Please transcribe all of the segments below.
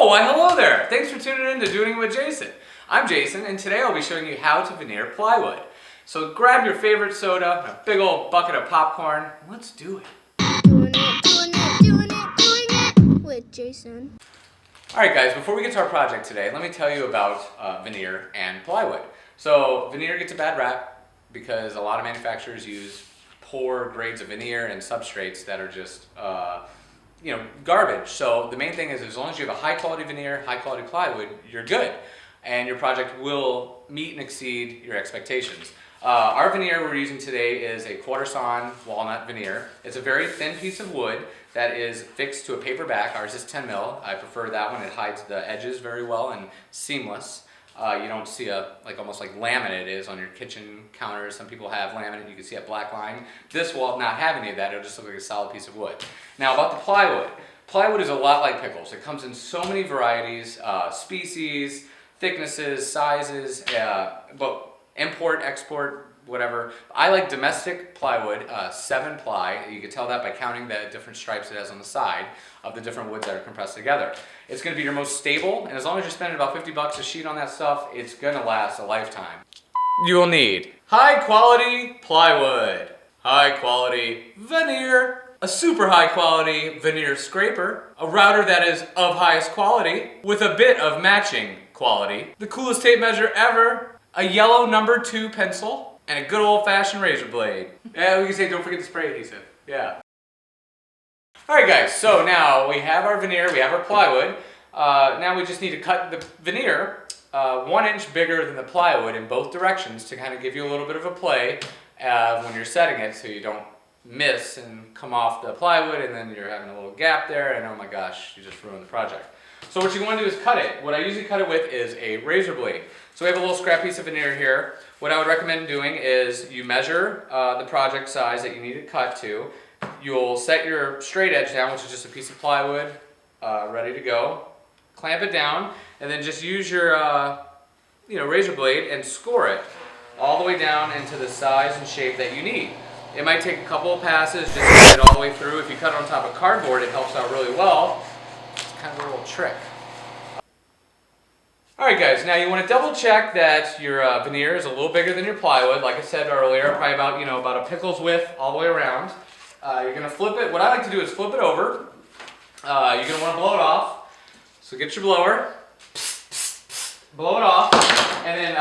Oh, why hello there! Thanks for tuning in to Doing It with Jason. I'm Jason, and today I'll be showing you how to veneer plywood. So grab your favorite soda, a big old bucket of popcorn, and let's do it. Doing it with Jason. Alright guys, before we get to our project today, let me tell you about veneer and plywood. So veneer gets a bad rap because a lot of manufacturers use poor grades of veneer and substrates that are just garbage. So the main thing is, as long as you have a high quality veneer, high quality plywood, you're good. And your project will meet and exceed your expectations. Our veneer we're using today is a quarter sawn walnut veneer. It's a very thin piece of wood that is fixed to a paper back. Ours is 10 mil. I prefer that one. It hides the edges very well and seamless. You don't see almost like laminate is on your kitchen counters. Some people have laminate. You can see a black line. This will not have any of that. It'll just look like a solid piece of wood. Now about the plywood. Plywood is a lot like pickles. It comes in so many varieties, species, thicknesses, sizes, but import, export, whatever. I like domestic plywood, 7-ply. You can tell that by counting the different stripes it has on the side of the different woods that are compressed together. It's going to be your most stable, and as long as you're spending about 50 bucks a sheet on that stuff, it's going to last a lifetime. You will need high quality plywood, high quality veneer, a super high quality veneer scraper, a router that is of highest quality with a bit of matching quality, the coolest tape measure ever, a yellow number 2 pencil, and a good old-fashioned razor blade. Yeah, we can say don't forget the spray adhesive. Yeah. Alright guys, so now we have our veneer, we have our plywood. Now we just need to cut the veneer 1 inch bigger than the plywood in both directions to kind of give you a little bit of a play when you're setting it so you don't miss and come off the plywood and then you're having a little gap there and oh my gosh, you just ruined the project. So what you want to do is cut it. What I usually cut it with is a razor blade. So we have a little scrap piece of veneer here. What I would recommend doing is you measure the project size that you need it cut to. You'll set your straight edge down, which is just a piece of plywood ready to go. Clamp it down and then just use your razor blade and score it all the way down into the size and shape that you need. It might take a couple of passes just to get it all the way through. If you cut it on top of cardboard, it helps out really well. It's kind of a little trick. Alright guys, now you want to double check that your veneer is a little bigger than your plywood. Like I said earlier, probably about a pickle's width all the way around. You're going to flip it. What I like to do is flip it over. You're going to want to blow it off. So get your blower, blow it off, and then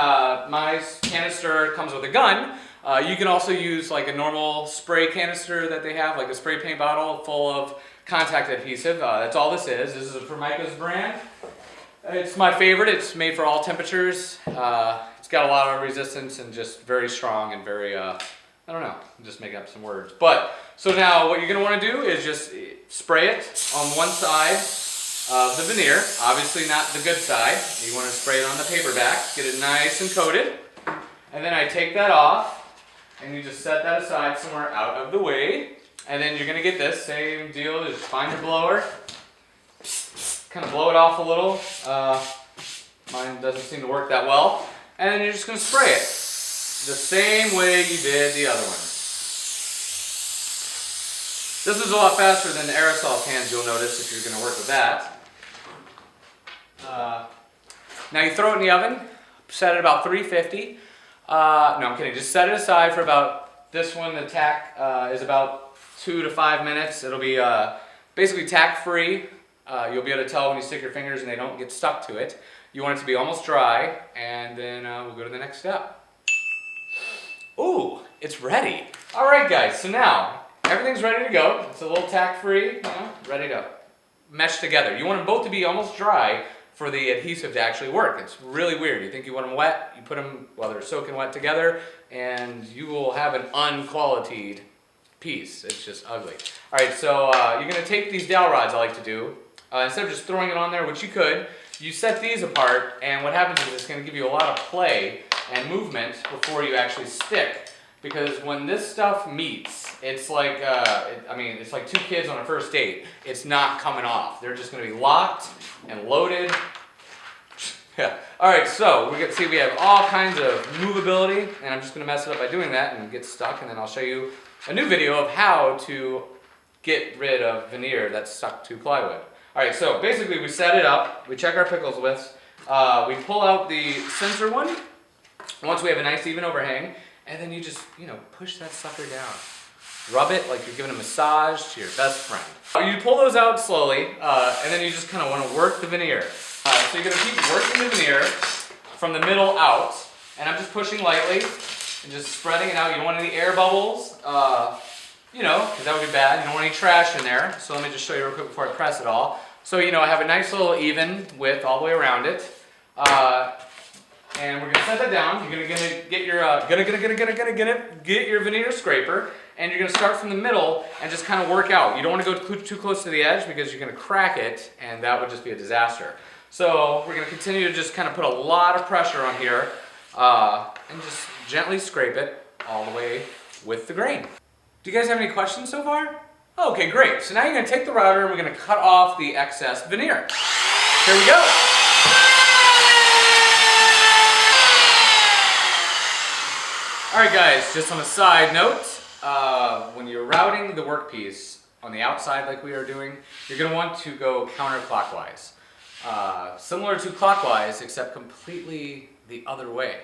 my canister comes with a gun. You can also use like a normal spray canister that they have, like a spray paint bottle full of contact adhesive. That's all this is. This is a Formica's brand. It's my favorite. It's made for all temperatures. It's got a lot of resistance and just very strong and very, I don't know, I'm just making up some words. But, so now what you're going to want to do is just spray it on one side of the veneer. Obviously not the good side. You want to spray it on the paper back, get it nice and coated. And then I take that off and you just set that aside somewhere out of the way. And then you're going to get this same deal. Just find your blower. Kind of blow it off a little. Mine doesn't seem to work that well. And then you're just going to spray it the same way you did the other one. This is a lot faster than the aerosol cans, you'll notice, if you're going to work with that. Now you throw it in the oven, set it about 350. No, I'm kidding. Just set it aside for about, this one, the tack is about 2 to 5 minutes. It'll be basically tack free. You'll be able to tell when you stick your fingers and they don't get stuck to it. You want it to be almost dry, and then we'll go to the next step. Ooh, it's ready. All right, guys, so now everything's ready to go. It's a little tack free, ready to mesh together. You want them both to be almost dry for the adhesive to actually work. It's really weird. You think you want them wet, you put them while they're soaking wet together, and you will have an unqualitied piece. It's just ugly. All right, so you're going to take these dowel rods I like to do. Instead of just throwing it on there, which you could, you set these apart, and what happens is it's going to give you a lot of play and movement before you actually stick. Because when this stuff meets, it's like, it's like 2 kids on a first date. It's not coming off. They're just going to be locked and loaded. Yeah. All right, so we can see we have all kinds of movability, and I'm just going to mess it up by doing that and get stuck, and then I'll show you a new video of how to get rid of veneer that's stuck to plywood. All right, so basically we set it up, we check our pickles widths, we pull out the sensor one, once we have a nice even overhang, and then you just, push that sucker down. Rub it like you're giving a massage to your best friend. You pull those out slowly, and then you just kind of want to work the veneer. So you're going to keep working the veneer from the middle out, and I'm just pushing lightly and just spreading it out. You don't want any air bubbles, because that would be bad. You don't want any trash in there. So let me just show you real quick before I press it all. So, I have a nice little even width all the way around it. And we're gonna set that down. You're gonna get your veneer scraper, and you're gonna start from the middle and just kind of work out. You don't want to go too close to the edge because you're gonna crack it, and that would just be a disaster. So we're gonna continue to just kind of put a lot of pressure on here, and just gently scrape it all the way with the grain. Do you guys have any questions so far? Oh, okay, great. So now you're gonna take the router and we're gonna cut off the excess veneer. Here we go. All right, guys, just on a side note, when you're routing the workpiece on the outside like we are doing, you're going to want to go counterclockwise. Similar to clockwise, except completely the other way.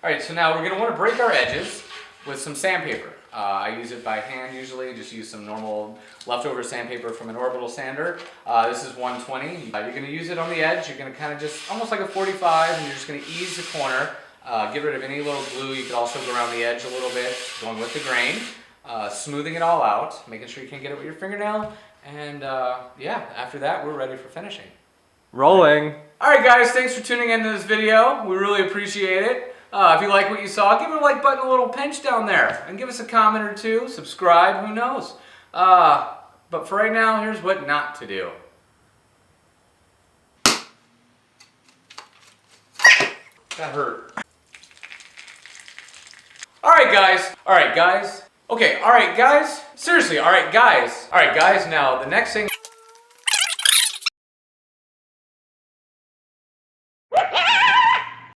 All right, so now we're going to want to break our edges with some sandpaper. I use it by hand usually, just use some normal leftover sandpaper from an orbital sander. This is 120. You're going to use it on the edge. You're going to kind of just, almost like a 45, and you're just going to ease the corner. Get rid of any little glue. You could also go around the edge a little bit, going with the grain, smoothing it all out, making sure you can't get it with your fingernail, and yeah, after that we're ready for finishing. Rolling. Alright guys, thanks for tuning into this video. We really appreciate it. If you like what you saw, give it a like button, a little pinch down there, and give us a comment or two, subscribe, who knows. But for right now, here's what not to do. That hurt. Alright guys, okay, alright guys, seriously, alright guys, now the next thing